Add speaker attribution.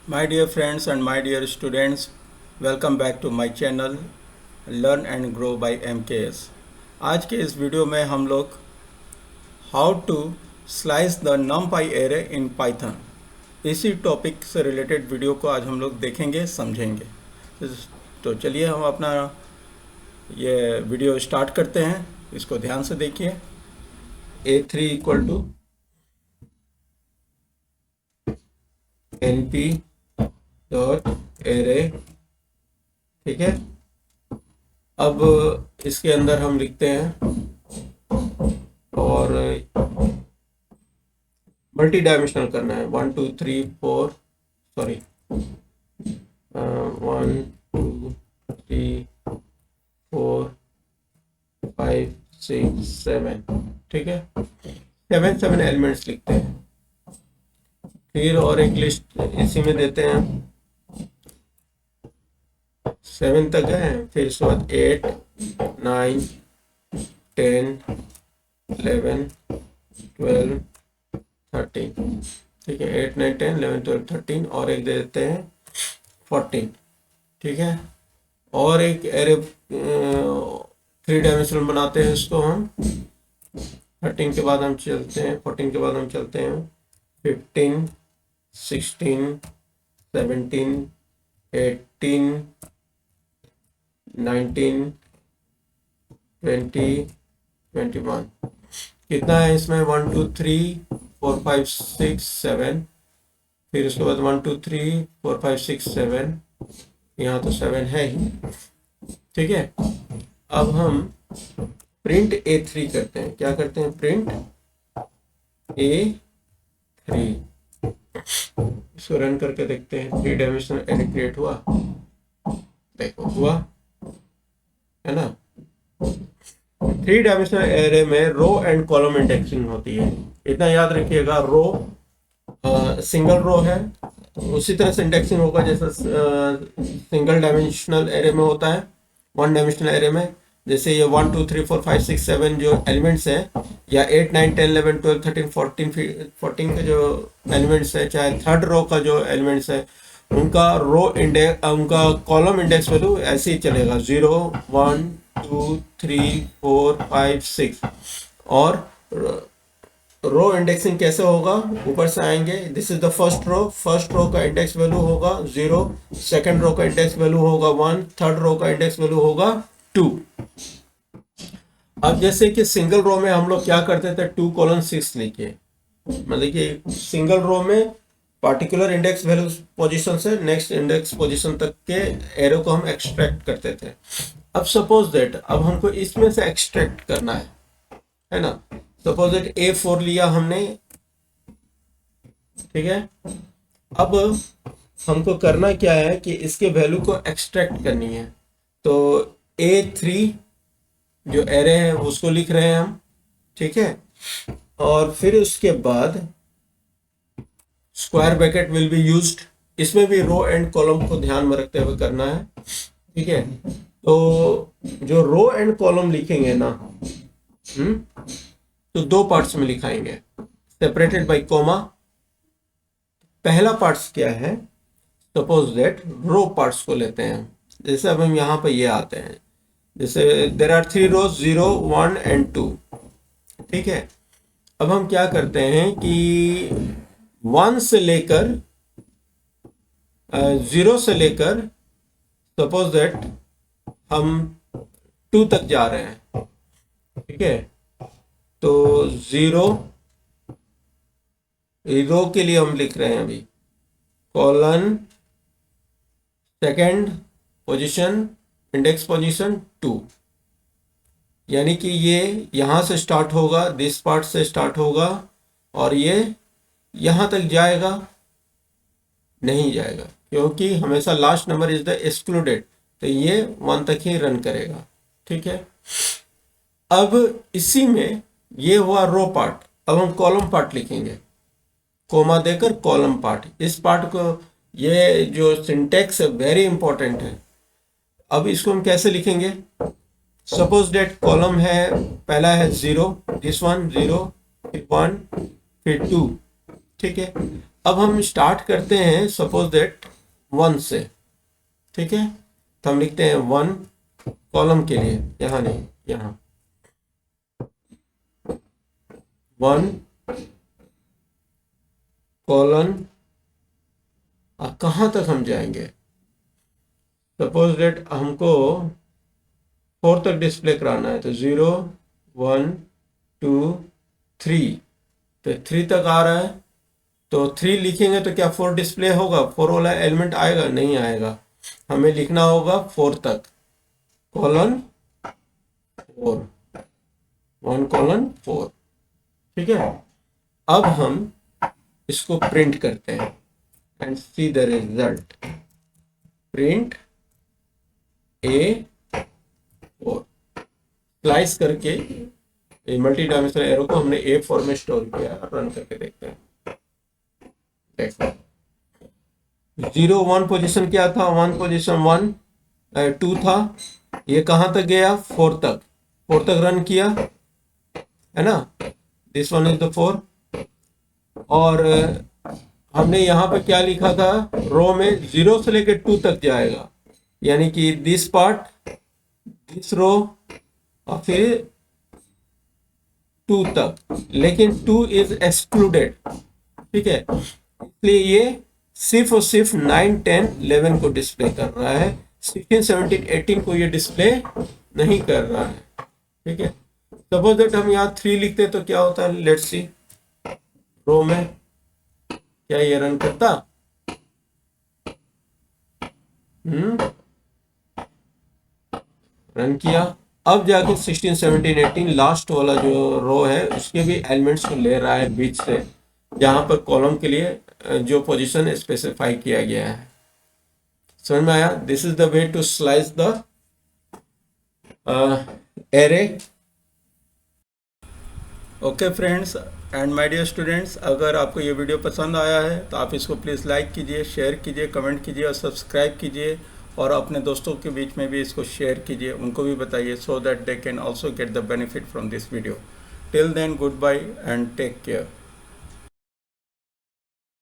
Speaker 1: My dear friends and my dear students, welcome back to my channel Learn and Grow by MKS। आज के इस video में हम लोग how to slice the numpy array in python इसी topic से related video को आज हम लोग देखेंगे समझेंगे। तो चलिए हम अपना ये वीडियो स्टार्ट करते हैं। इसको ध्यान से देखिए। A3 equal to np dot array, ठीक है। अब इसके अंदर हम लिखते हैं और मल्टी डायमेंशनल करना है। 1 2 3 4 सॉरी 1 2 3 4 5 6 7, ठीक है। 7 एलिमेंट्स लिखते हैं। फिर और एक लिस्ट इसी में देते हैं। 7 तक है, फिर उसके बाद 8 9 10 11 12 13, ठीक है। 8 9 10 11 12 13 और एक दे देते हैं 14, ठीक है। और एक एरे 3 डायमेंशनल बनाते हैं इसको हम। 13 के बाद हम चलते हैं 14 के बाद हम चलते हैं 15 16 17 18 19 20 21। कितना है इसमें? 1 2 3 4 5 6 7, फिर उसके बाद 1 2 3 4 5 6 7, यहाँ तो 7 है ही, ठीक है। अब हम प्रिंट A3 करते हैं। क्या करते हैं? Print A3। इसको रन करके देखते हैं। 3 डायमेंशनल एरे क्रिएट हुआ, देखो हुआ है ना। 3 डायमेंशनल एरे में रो एंड कॉलम इंडेक्सिंग होती है। इतना याद रखिएगा, रो सिंगल रो है, उसी तरह से इंडेक्सिंग होगा जैसा सिंगल डायमेंशनल एरे में होता है। 1 डायमेंशनल एरे में जैसे ये 1 2 3 4 5 6 7 जो एलिमेंट्स हैं, या 8 9 10 11 12 13 14 के जो एलिमेंट्स है, चाहे थर्ड रो का जो एलिमेंट्स है, उनका रो इंडेक्स, उनका कॉलम इंडेक्स वैल्यू ऐसे ही चलेगा 0 1 2 3 4 5 6। और रो इंडेक्सिंग कैसे होगा? ऊपर से आएंगे। This is the first row का इंडेक्स वैल्यू होगा 0, सेकंड रो का इंडेक्स वैल्यू होगा 1, थर्ड रो का इंडेक्स वैल्यू होगा 2। अब जैसे कि सिंगल रो में हम लोग क्या करते थे, 2:6 लिखे, मतलब कि सिंगल रो में पार्टिकुलर इंडेक्स वैल्यू पोजीशन से नेक्स्ट इंडेक्स पोजीशन तक के एरो को हम एक्सट्रैक्ट करते थे। अब सपोज दैट अब हमको इसमें से एक्सट्रैक्ट करना है ना। सपोज दैट A4 लिया हमने, ठीक है। अब हमको करना क्या है कि इसके वैल्यू को एक्सट्रैक्ट करनी है। तो A3 जो एरे है उसको लिख रहे हैं हम, ठीक है। और फिर उसके बाद square bracket will be used. इसमें भी रो एंड कॉलम को ध्यान में रखते हुए करना है, ठीक है। तो जो रो एंड कॉलम लिखेंगे ना, तो 2 पार्ट्स में लिखाएंगे, सेपरेटेड बाय कॉमा। पहला पार्ट्स क्या है? सपोज दैट रो पार्ट्स को लेते हैं। जैसे अब हम यहाँ पे ये आते हैं, जैसे देर आर 3 रोज 0 1 एंड 2, ठीक है। अब हम क्या करते हैं कि 1 से लेकर 0 से लेकर सपोज दैट हम 2 तक जा रहे हैं, ठीक है। तो 0 के लिए हम लिख रहे हैं अभी colon second position index position 2, यानी कि ये यहां से स्टार्ट होगा, दिस पार्ट से स्टार्ट होगा, और ये यहां तक जाएगा नहीं जाएगा, क्योंकि हमेशा last number is the excluded, तो ये 1 तक ही रन करेगा, ठीक है। अब इसी में ये हुआ रो पार्ट। अब हम कॉलम पार्ट लिखेंगे, कोमा देकर कॉलम पार्ट। इस पार्ट को, ये जो सिंटेक्स है वेरी इंपॉर्टेंट है। अब इसको हम कैसे लिखेंगे? सपोज डेट कॉलम है, पहला है 0, दिस वन 0, फिर 1 फिर 2, ठीक है। अब हम स्टार्ट करते हैं सपोज दैट 1 से, ठीक है। तो हम लिखते हैं 1 कॉलम के लिए, यहाँ नहीं, यहाँ 1 कॉलन, कहाँ तक हम जाएंगे? सपोज दैट हमको 4 तक डिस्प्ले कराना है, तो 0 1 2 3, तो 3 तक आ रहा है, तो 3 लिखेंगे तो क्या 4 डिस्प्ले होगा? 4 वाला एलिमेंट आएगा? नहीं आएगा। हमें लिखना होगा 4 तक, कॉलन 4, 1 कॉलन 4, ठीक है। अब हम इसको प्रिंट करते हैं and see the result, print A4, slice करके मल्टी डायमेंशनल एरो को हमने A4 में स्टोर किया। रन करके देखते हैं, देखो 0 1 पोजीशन क्या था? 1 पोजीशन 1 2 था, ये कहाँ तक गया? 4 तक, 4 तक रन किया, है ना। दिस वन इज द 4, और हमने यहाँ पे क्या लिखा था? रो में 0 से लेकर 2 तक जाएगा, यानी कि दिस पार्ट, दिस रो, और फिर 2 तक, लेकिन 2 इज एक्सक्लूडेड, ठीक है। इसलिए ये सिर्फ और सिर्फ 9 10 11 को डिस्प्ले कर रहा है, 16 17 18 को ये डिस्प्ले नहीं कर रहा है, ठीक है। सपोज दैट हम यहाँ 3 लिखते तो क्या होता है? लेट्स सी, रो में क्या ये रन करता? रन किया। अब जाके 16 17 18 लास्ट वाला जो रो है उसके भी एलिमेंट्स को ले रहा है बीच से, जहां पर कॉलम के लिए जो पोजीशन स्पेसिफाई किया गया है। समझ में आया? This is the way to slice the array. Okay friends and my dear students, अगर आपको ये वीडियो पसंद आया है तो आप इसको प्लीज़ लाइक कीजिए, शेयर कीजिए, कमेंट कीजिए और सब्सक्राइब कीजिए, और अपने दोस्तों के बीच में भी इसको शेयर कीजिए, उनको भी बताइए, so that they can also get the benefit from this video. Till then, goodbye and take care.